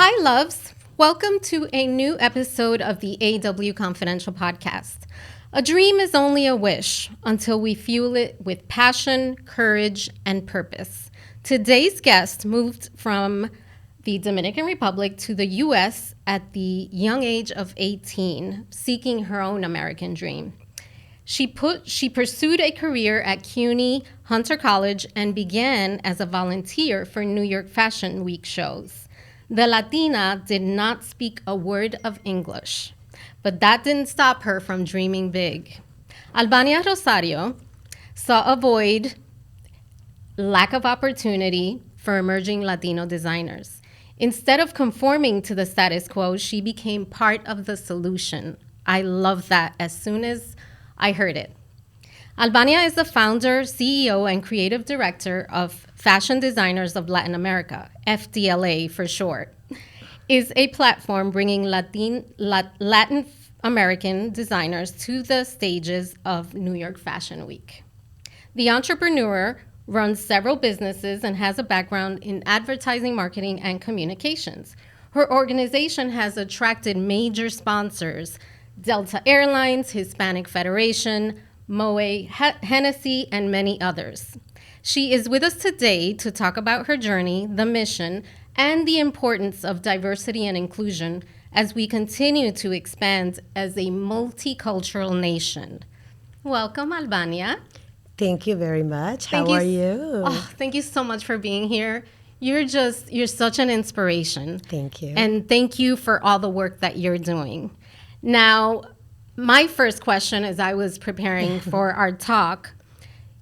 Hi, loves. Welcome to a new episode of the AW Confidential podcast. A dream is only a wish until we fuel it with passion, courage, and purpose. Today's guest moved from the Dominican Republic to the U.S. at the young age of 18, seeking her own American dream. She pursued a career at CUNY Hunter College and began as a volunteer for New York Fashion Week shows. The Latina did not speak a word of English, but that didn't stop her from dreaming big. Albania Rosario saw a void, lack of opportunity for emerging Latino designers. Instead of conforming to the status quo, she became part of the solution. I love that as soon as I heard it. Albania is the founder, CEO, and creative director of Fashion Designers of Latin America, FDLA for short, is a platform bringing Latin American designers to the stages of New York Fashion Week. The entrepreneur runs several businesses and has a background in advertising, marketing, and communications. Her organization has attracted major sponsors: Delta Airlines, Hispanic Federation, Moët Hennessy, and many others. She is with us today to talk about her journey, the mission, and the importance of diversity and inclusion as we continue to expand as a multicultural nation. Welcome, Albania. Thank you very much. How are you? Oh, thank you so much for being here. You're such an inspiration. Thank you. And thank you for all the work that you're doing. Now, my first question as I was preparing for our talk,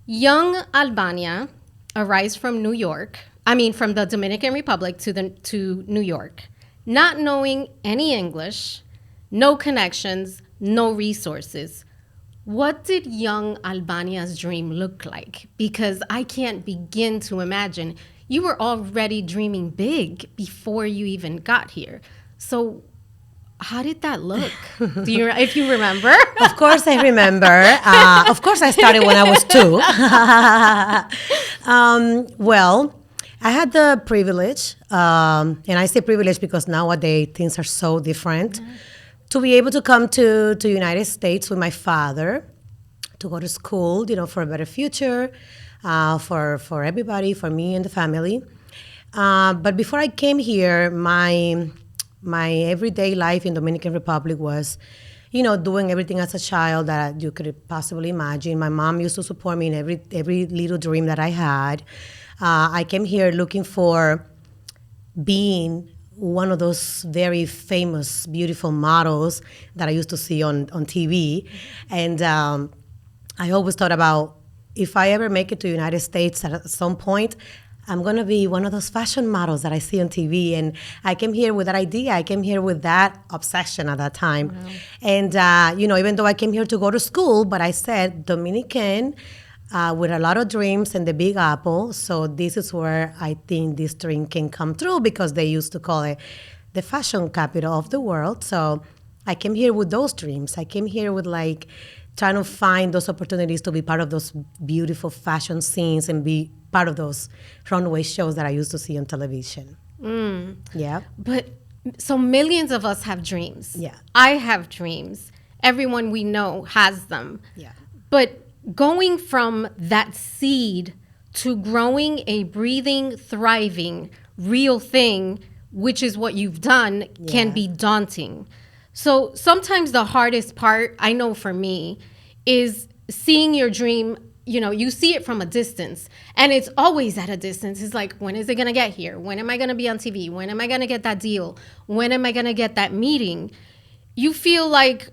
young Albania arrives from from the Dominican Republic to New York, not knowing any English, no connections, no resources. What did young Albania's dream look like? Because I can't begin to imagine. You were already dreaming big before you even got here. So how did that look? If you remember? Of course I remember. Of course I started when I was 2. Well, I had the privilege, and I say privilege because nowadays things are so different, to be able to come to the United States with my father, to go to school, for a better future, for everybody, for me and the family. But before I came here, my everyday life in Dominican Republic was, doing everything as a child that you could possibly imagine. My mom used to support me in every little dream that I had. I came here looking for being one of those very famous, beautiful models that I used to see on TV. And I always thought about, if I ever make it to the United States at some point, I'm going to be one of those fashion models that I see on TV. And I came here with that idea. I came here with that obsession at that time. Wow. And, even though I came here to go to school, but I said Dominican with a lot of dreams and the Big Apple. So this is where I think this dream can come true, because they used to call it the fashion capital of the world. So I came here with those dreams. I came here with trying to find those opportunities to be part of those beautiful fashion scenes and be part of those runway shows that I used to see on television. Yeah. But so millions of us have dreams. Yeah. I have dreams. Everyone we know has them. Yeah. But going from that seed to growing a breathing, thriving, real thing, which is what you've done, can be daunting. So sometimes the hardest part, I know for me, is seeing your dream. You see it from a distance, and it's always at a distance. It's like, when is it going to get here? When am I going to be on TV? When am I going to get that deal? When am I going to get that meeting? You feel like,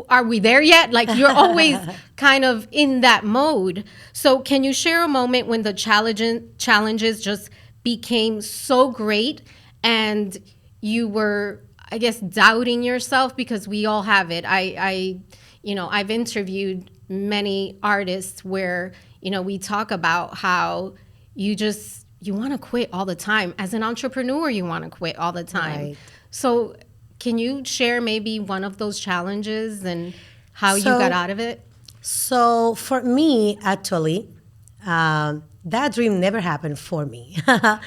are we there yet? Like, you're always kind of in that mode. So can you share a moment when the challenges just became so great and you were, I guess, doubting yourself? Because we all have it. I've interviewed many artists where, we talk about how you want to quit all the time. As an entrepreneur, you want to quit all the time. Right. So can you share maybe one of those challenges and how you got out of it? So for me, actually, that dream never happened for me. Oh.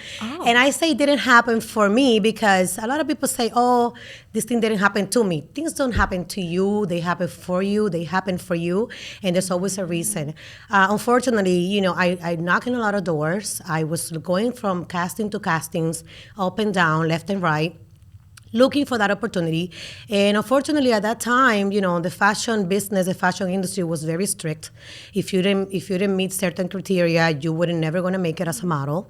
And I say it didn't happen for me because a lot of people say, oh, this thing didn't happen to me. Things don't happen to you. They happen for you. They happen for you. And there's always a reason. Unfortunately, I knock in a lot of doors. I was going from casting to castings, up and down, left and right, looking for that opportunity. And unfortunately, at that time, the fashion business, the fashion industry was very strict. If you didn't meet certain criteria, you were never going to make it as a model.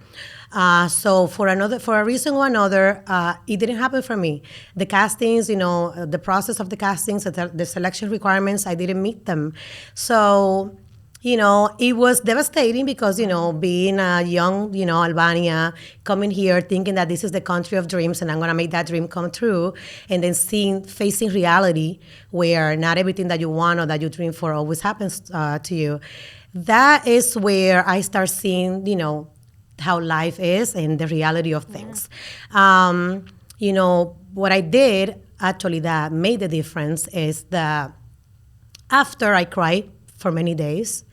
So for a reason or another, it didn't happen for me. The castings, the process of the castings, the selection requirements, I didn't meet them. So it was devastating because, being a young, Albania, coming here thinking that this is the country of dreams and I'm going to make that dream come true, and then facing reality where not everything that you want or that you dream for always happens to you. That is where I start seeing, how life is and the reality of things. What I did actually that made the difference is that after I cried for many days,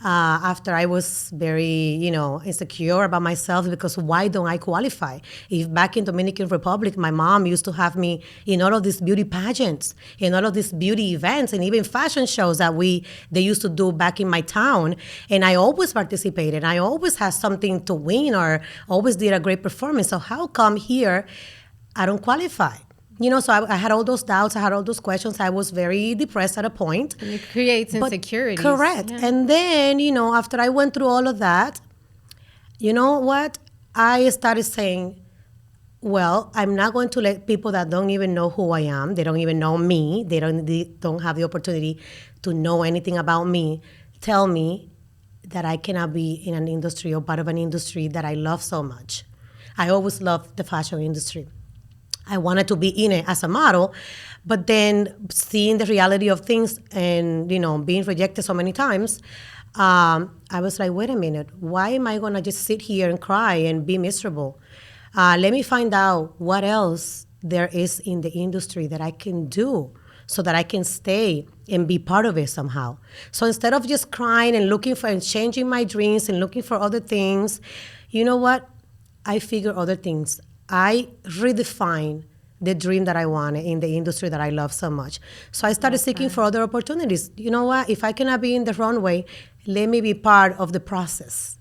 after I was very, insecure about myself because why don't I qualify? If back in Dominican Republic, my mom used to have me in all of these beauty pageants, in all of these beauty events, and even fashion shows that they used to do back in my town, and I always participated. I always had something to win or always did a great performance. So how come here I don't qualify? So I had all those doubts. I had all those questions. I was very depressed at a point. And it creates insecurities. Correct. Yeah. And then, after I went through all of that, you know what? I started saying, well, I'm not going to let people that don't even know who I am, they don't even know me, they don't have the opportunity to know anything about me, tell me that I cannot be in an industry or part of an industry that I love so much. I always loved the fashion industry. I wanted to be in it as a model, but then seeing the reality of things and, being rejected so many times, I was like, wait a minute, why am I going to just sit here and cry and be miserable? Let me find out what else there is in the industry that I can do so that I can stay and be part of it somehow. So instead of just crying and looking for and changing my dreams and looking for other things, you know what? I figure other things. I redefined the dream that I wanted in the industry that I love so much. So I started seeking for other opportunities. You know what? If I cannot be in the runway, let me be part of the process.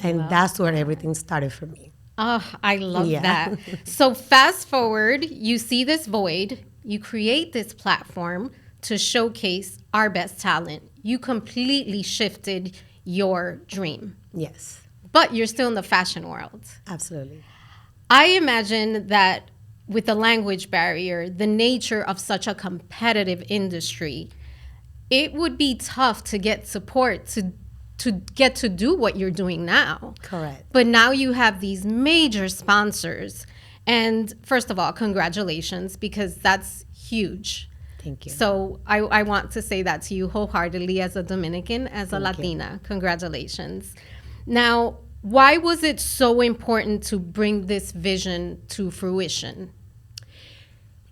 And that's where everything started for me. Oh, I love that. So fast forward, you see this void, you create this platform to showcase our best talent. You completely shifted your dream. Yes. But you're still in the fashion world. Absolutely. I imagine that with the language barrier, the nature of such a competitive industry, it would be tough to get support to get to do what you're doing now. Correct. But now you have these major sponsors. And first of all, congratulations, because that's huge. Thank you. So I want to say that to you wholeheartedly as a Dominican, as a Latina. Congratulations. Now, why was it so important to bring this vision to fruition?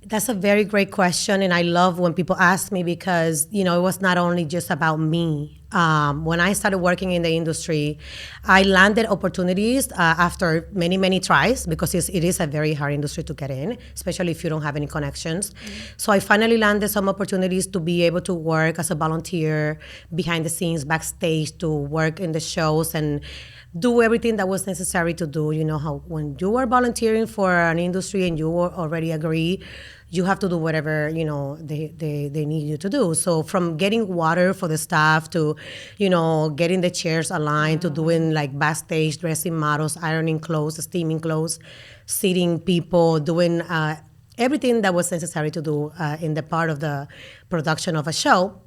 That's a very great question, and I love when people ask me because, it was not only just about me. When I started working in the industry, I landed opportunities after many, many tries because it is a very hard industry to get in, especially if you don't have any connections. So I finally landed some opportunities to be able to work as a volunteer behind the scenes, backstage, to work in the shows and do everything that was necessary to do. You know how when you are volunteering for an industry and you already agree, you have to do whatever, they need you to do. So from getting water for the staff to, getting the chairs aligned to doing like backstage, dressing models, ironing clothes, steaming clothes, seating people, doing everything that was necessary to do in the part of the production of a show,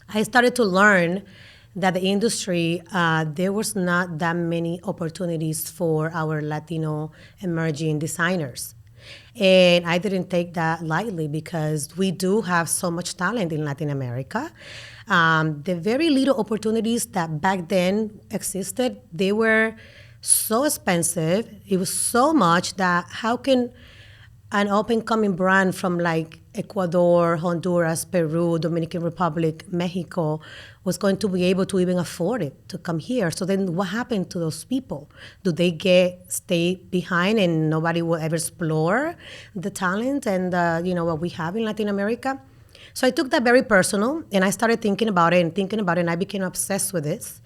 I started to learn that the industry, there was not that many opportunities for our Latino emerging designers. And I didn't take that lightly because we do have so much talent in Latin America. The very little opportunities that back then existed, they were so expensive. It was so much that how can an up-and-coming brand from like Ecuador, Honduras, Peru, Dominican Republic, Mexico was going to be able to even afford it to come here. So then what happened to those people? Do they stay behind and nobody will ever explore the talent and what we have in Latin America? So I took that very personal and I started thinking about it and I became obsessed with this.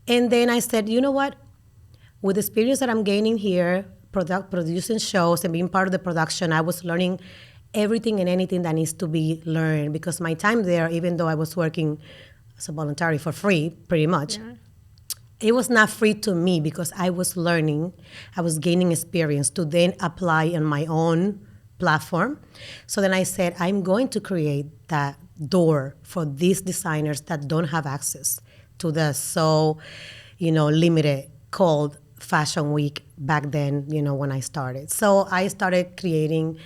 And then I said, you know what? With the experience that I'm gaining here, producing shows and being part of the production, I was learning everything and anything that needs to be learned because my time there, even though I was working as a voluntary for free, pretty much, it was not free to me because I was learning, I was gaining experience to then apply on my own platform. So then I said, I'm going to create that door for these designers that don't have access to the limited called Fashion Week back then, when I started. So I started creating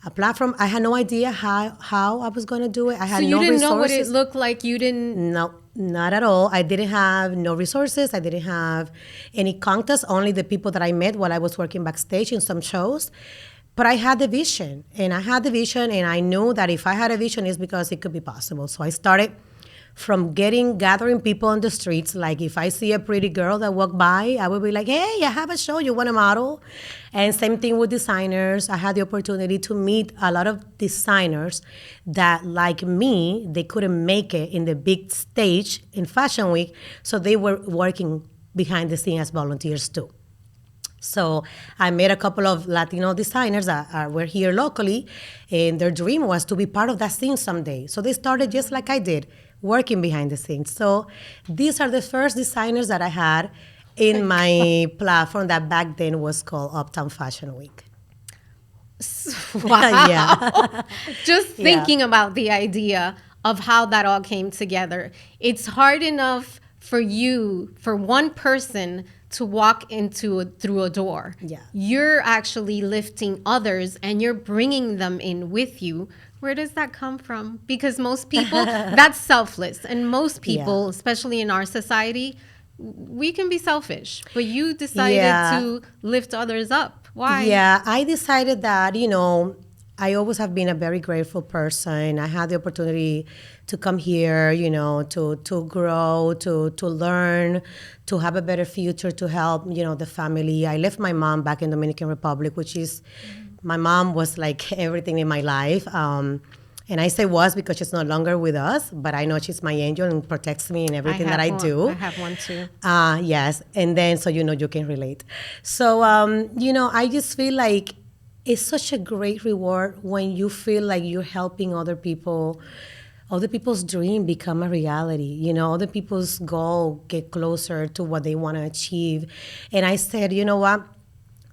a platform. I had no idea how I was going to do it. I had no resources. So you didn't know what it looked like? You didn't? No, not at all. I didn't have no resources. I didn't have any contacts, only the people that I met while I was working backstage in some shows. But I had the vision, and I knew that if I had a vision, it's because it could be possible. So I started from gathering people on the streets. Like if I see a pretty girl that walk by, I would be like, hey, I have a show, you want a model? And same thing with designers. I had the opportunity to meet a lot of designers that, like me, they couldn't make it in the big stage in Fashion Week, so they were working behind the scenes as volunteers too. So I met a couple of Latino designers that were here locally, and their dream was to be part of that scene someday. So they started just like I did, working behind the scenes. So these are the first designers that I had in my platform that back then was called Uptown Fashion Week. Wow. Yeah. Just thinking about the idea of how that all came together. It's hard enough for one person to walk through a door. Yeah. You're actually lifting others and you're bringing them in with you. Where does that come from? Because most people, that's selfless. And most people, especially in our society, we can be selfish. But you decided to lift others up. Why? Yeah, I decided that, I always have been a very grateful person. I had the opportunity to come here, to grow, to learn, to have a better future, to help, the family. I left my mom back in Dominican Republic, which is, my mom was like everything in my life. And I say was because she's no longer with us, but I know she's my angel and protects me in everything that I do. I have one too. Yes. And then, so, you can relate. So, I just feel like it's such a great reward when you feel like you're helping other people's dream become a reality, other people's goal get closer to what they want to achieve. And I said, you know what,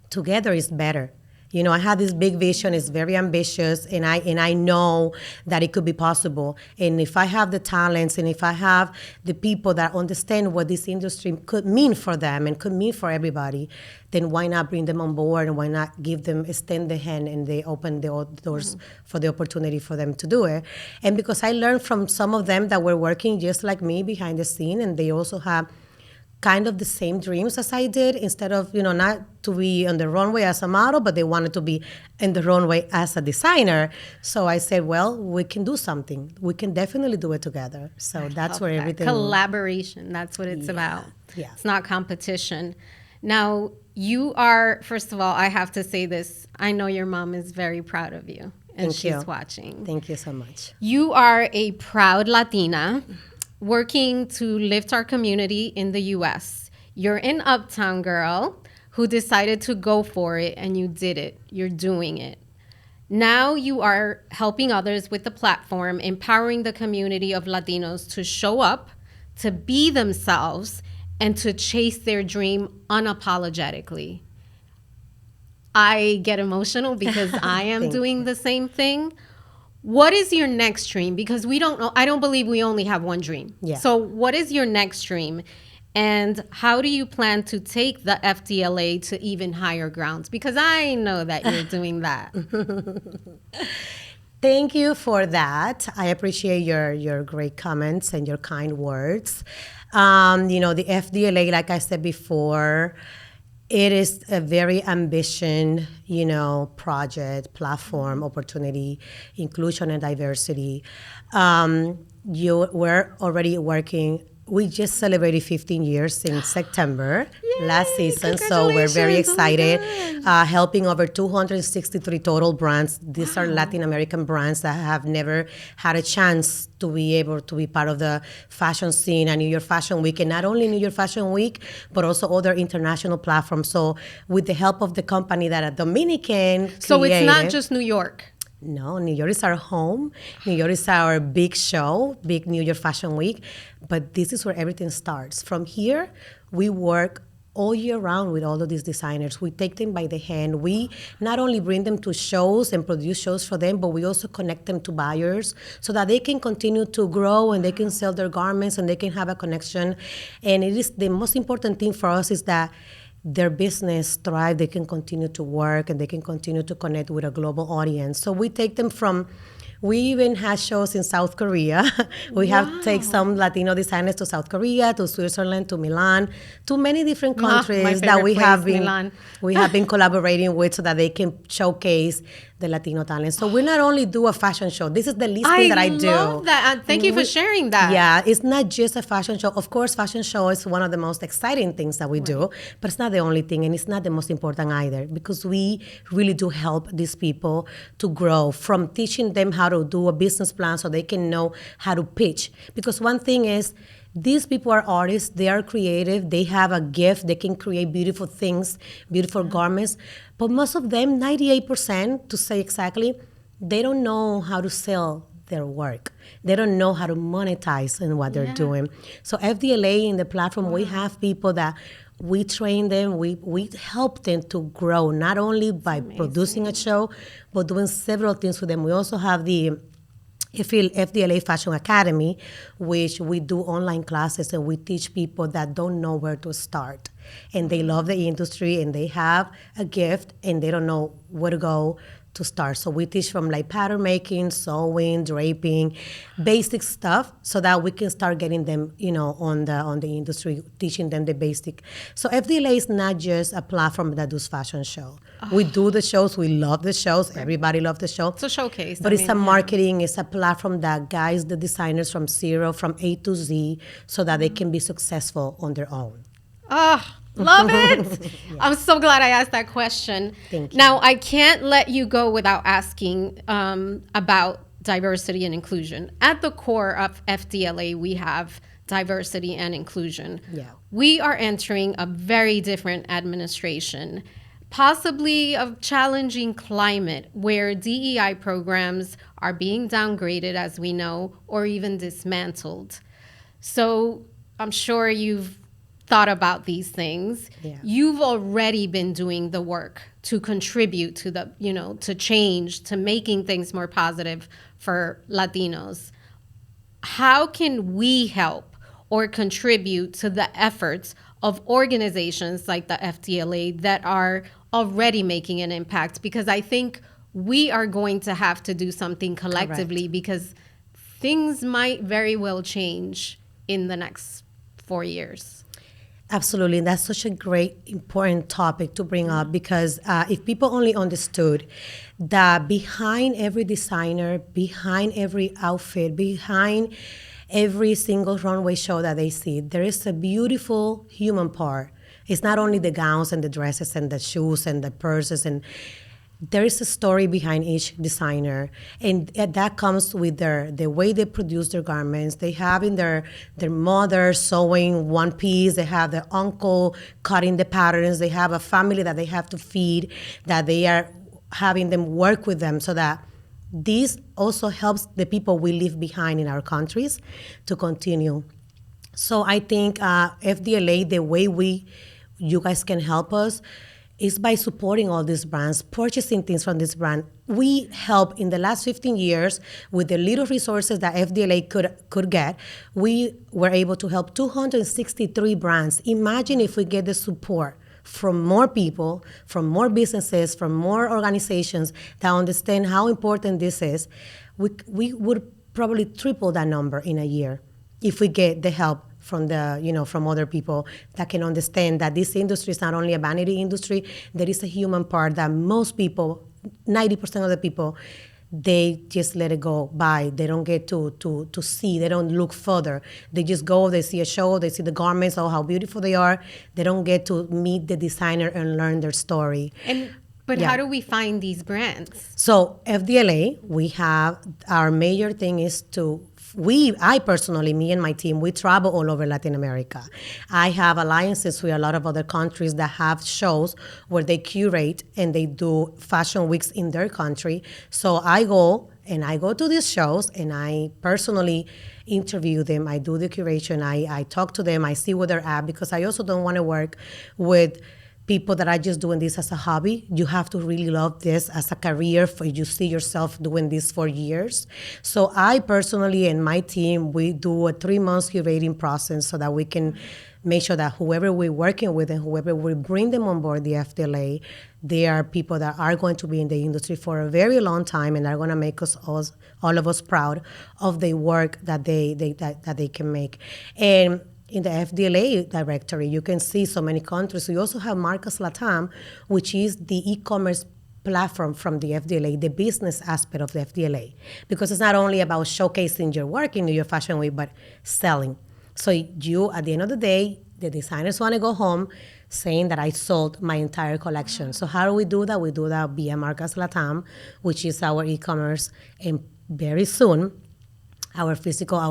together is better. I had this big vision. It's very ambitious, and I know that it could be possible. And if I have the talents, and if I have the people that understand what this industry could mean for them and could mean for everybody, then why not bring them on board, and why not extend the hand, and they open the doors for the opportunity for them to do it. And because I learned from some of them that were working just like me behind the scene, and they also have kind of the same dreams as I did, instead of, not to be on the runway as a model, but they wanted to be in the runway as a designer. So I said, well, we can do something. We can definitely do it together. So that's where everything... Collaboration, that's what it's about. Yeah. It's not competition. Now, you are, first of all, I have to say this. I know your mom is very proud of you, and she's watching. Thank you so much. You are a proud Latina, working to lift our community in the U.S. You're an Uptown girl who decided to go for it, and you did it. You're doing it. Now you are helping others with the platform, empowering the community of Latinos to show up, to be themselves, and to chase their dream unapologetically. I get emotional because I am doing the same thing. What is your next dream? Because we don't know. I don't believe we only have one dream. Yeah. So what is your next dream? And how do you plan to take the FDLA to even higher grounds? Because I know that you're doing that. Thank you for that. I appreciate your great comments and your kind words. The FDLA, like I said before, It is a very project, platform, opportunity, inclusion and diversity. We're already working. We just celebrated 15 years in September last season, so we're very excited. Helping over 263 total brands. These are Latin American brands that have never had a chance to be able to be part of the fashion scene and New York Fashion Week, and not only New York Fashion Week, but also other international platforms. So with the help of the company that a Dominican So created, it's not just New York. no, New York is our home. New York is our big show, big New York Fashion Week. But this is where everything starts. From here, we work all year round with all of these designers. We take them by the hand. We not only bring them to shows and produce shows for them, but we also connect them to buyers so that they can continue to grow and they can sell their garments and they can have a connection. And it is the most important thing for us is that their business thrive, they can continue to work and they can continue to connect with a global audience. So we take them we even had shows in South Korea. We have take some Latino designers to South Korea, to Switzerland, to Milan, to many different countries that we have been collaborating with so that they can showcase the Latino talent. So we not only do a fashion show. This is the least thing that I do. I love that. Thank you for sharing that. Yeah, it's not just a fashion show. Of course, fashion show is one of the most exciting things that we do, but it's not the only thing, and it's not the most important either, because we really do help these people to grow, from teaching them how to do a business plan so they can know how to pitch. Because one thing is, these people are artists, they are creative, they have a gift, they can create beautiful things, beautiful garments. But most of them, 98%, to say exactly, they don't know how to sell their work. They don't know how to monetize in what they're doing. So FDLA in the platform, we have people that we train them, we help them to grow, not only by producing a show, but doing several things with them. We also have the FDLA Fashion Academy, which we do online classes and we teach people that don't know where to start. And they love the industry and they have a gift and they don't know where to go to start. So we teach from like pattern making, sewing, draping, basic stuff, so that we can start getting them, on the industry, teaching them the basic. So FDLA is not just a platform that does fashion show. We do the shows. We love the shows. Everybody loves the show. It's a showcase. But it's a marketing. It's a platform that guides the designers from zero, from A to Z, so that they can be successful on their own. Love it. I'm so glad I asked that question. Thank you. Now, I can't let you go without asking about diversity and inclusion. At the core of FDLA, we have diversity and inclusion. Yeah. We are entering a very different administration, possibly a challenging climate where DEI programs are being downgraded, as we know, or even dismantled. So I'm sure you've thought about these things. Yeah. You've already been doing the work to contribute to the, to change, to making things more positive for Latinos. How can we help or contribute to the efforts of organizations like the FDLA that are already making an impact? Because I think we are going to have to do something collectively. Correct. Because things might very well change in the next 4 years. Absolutely. That's such a great, important topic to bring up, because if people only understood that behind every designer, behind every outfit, behind every single runway show that they see, there is a beautiful human part. It's not only the gowns and the dresses and the shoes and the purses, and there is a story behind each designer, and that comes with the way they produce their garments. They have in their mother sewing one piece. They have their uncle cutting the patterns. They have a family that they have to feed, that they are having them work with them, so that this also helps the people we leave behind in our countries to continue. So I think FDLA, the way you guys can help us is by supporting all these brands, purchasing things from this brand. We help in the last 15 years with the little resources that FDLA could get. We were able to help 263 brands. Imagine if we get the support from more people, from more businesses, from more organizations that understand how important this is. We would probably triple that number in a year if we get the help from the, from other people that can understand that this industry is not only a vanity industry. There is a human part that most people, 90% of the people, they just let it go by. They don't get to see. They don't look further. They just go, they see a show, they see the garments, oh, how beautiful they are. They don't get to meet the designer and learn their story. But how do we find these brands? So FDLA, we have, our major thing is I personally, me and my team, we travel all over Latin America. I have alliances with a lot of other countries that have shows where they curate and they do fashion weeks in their country. So I go to these shows and I personally interview them. I do the curation. I talk to them. I see where they're at, because I also don't want to work with people that are just doing this as a hobby. You have to really love this as a career for you see yourself doing this for years. So I personally and my team, we do a 3-month curating process so that we can make sure that whoever we're working with and whoever we bring them on board the FDLA, they are people that are going to be in the industry for a very long time and are going to make all of us proud of the work that they can make. And in the FDLA directory, you can see so many countries. We also have Marcas Latam, which is the e-commerce platform from the FDLA, the business aspect of the FDLA, because it's not only about showcasing your work in your fashion week, but selling. So you, at the end of the day, the designers want to go home saying that I sold my entire collection. So how do we do that? We do that via Marcas Latam, which is our e-commerce, and very soon, our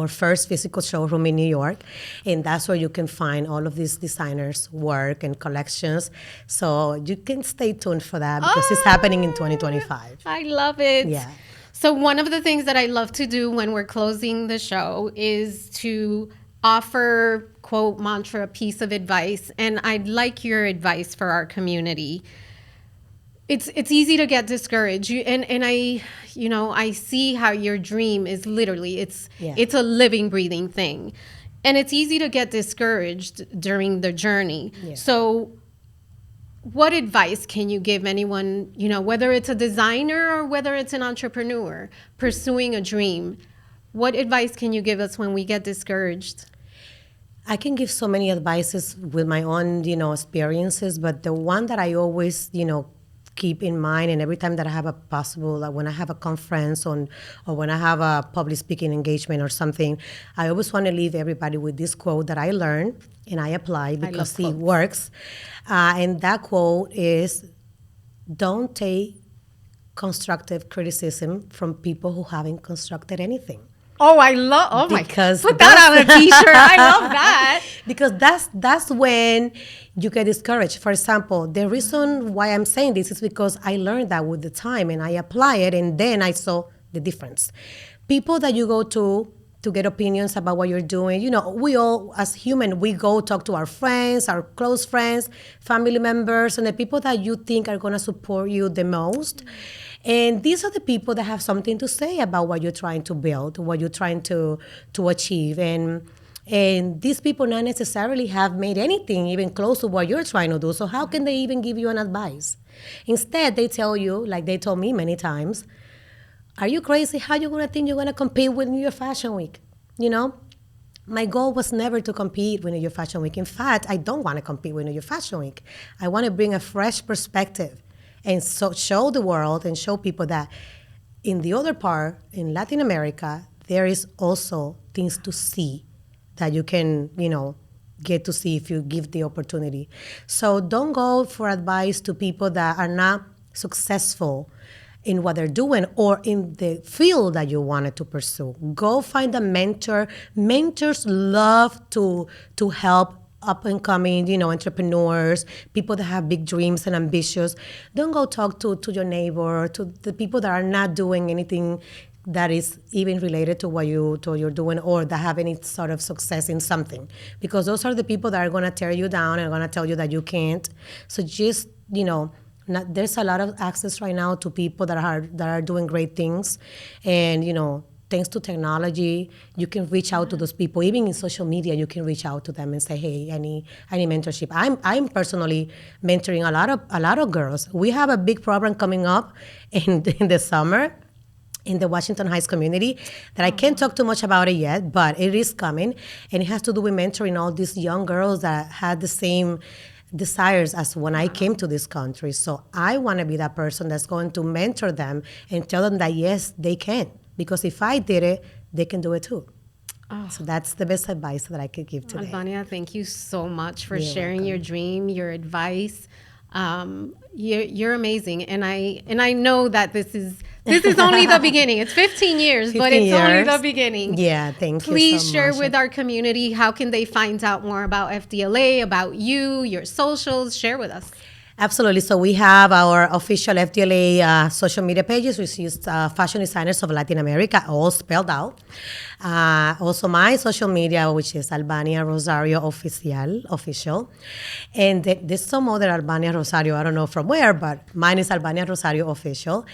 first physical showroom in New York. And that's where you can find all of these designers' work and collections. So you can stay tuned for that, because it's happening in 2025. I love it. Yeah. So one of the things that I love to do when we're closing the show is to offer, quote, mantra, piece of advice. And I'd like your advice for our community. It's easy to get discouraged, and I see how your dream is literally it's a living, breathing thing, and it's easy to get discouraged during the journey. Yeah. So, what advice can you give anyone, whether it's a designer or whether it's an entrepreneur pursuing a dream? What advice can you give us when we get discouraged? I can give so many advices with my own, experiences, but the one that I always, keep in mind, and every time that I have like when I have a conference or when I have a public speaking engagement or something, I always want to leave everybody with this quote that I learned and I apply because it works. And that quote is, don't take constructive criticism from people who haven't constructed anything. Oh, my God. Put that on a t-shirt. I love that. Because that's when you get discouraged. For example, the reason why I'm saying this is because I learned that with the time and I apply it, and then I saw the difference. People that you go to get opinions about what you're doing, we all, as human, we go talk to our friends, our close friends, family members, and the people that you think are going to support you the most. And these are the people that have something to say about what you're trying to build, what you're trying to achieve. And these people not necessarily have made anything even close to what you're trying to do. So how can they even give you an advice? Instead, they tell you, like they told me many times, are you crazy? How you going to think you're going to compete with New York Fashion Week? My goal was never to compete with New York Fashion Week. In fact, I don't want to compete with New York Fashion Week. I want to bring a fresh perspective and so show the world and show people that in the other part, in Latin America, there is also things to see that you can, get to see if you give the opportunity. So don't go for advice to people that are not successful in what they're doing or in the field that you wanted to pursue. Go find a mentor. Mentors love to help up-and-coming, entrepreneurs, people that have big dreams and ambitions. Don't go talk to your neighbor, or to the people that are not doing anything that is even related to what you're doing or that have any sort of success in something. Because those are the people that are going to tear you down and are going to tell you that you can't. So just, there's a lot of access right now to people that are doing great things. And, thanks to technology, you can reach out to those people. Even in social media, you can reach out to them and say, "Hey, I need mentorship." I'm personally mentoring a lot of girls. We have a big program coming up in the summer, in the Washington Heights community that I can't talk too much about it yet, but it is coming. And it has to do with mentoring all these young girls that had the same desires as when I came to this country. So I want to be that person that's going to mentor them and tell them that, yes, they can. Because if I did it, they can do it too. Oh. So that's the best advice that I could give today. Albania, thank you so much for sharing your dream, your advice. You're amazing, and I know that this is only the beginning. It's 15 years, but it's only the beginning. Yeah, thank you. Please share with our community, how can they find out more about FDLA, about you, your socials? Share with us. Absolutely. So we have our official FDLA social media pages, which is Fashion Designers of Latin America, all spelled out. Also my social media, which is Albania Rosario official. And there's some other Albania Rosario, I don't know from where, but mine is Albania Rosario official.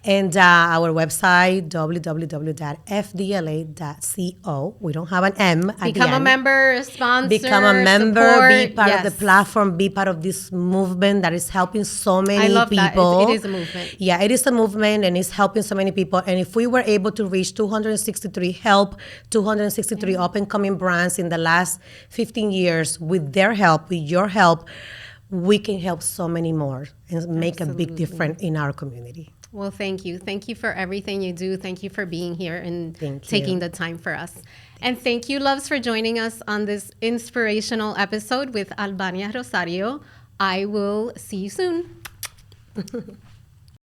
And our website, www.fdla.co. We don't have an M at Become the a end. member, sponsor, Become a member, support. be part of the platform, be part of this movement that is helping so many I love people. That. It is a movement. Yeah, it is a movement and it's helping so many people. And if we were able to reach 263 up and coming brands in the last 15 years with their help, with your help, we can help so many more and make a big difference in our community. Well, thank you. Thank you for everything you do. Thank you for being here and taking the time for us. And thank you, loves, for joining us on this inspirational episode with Albania Rosario. I will see you soon.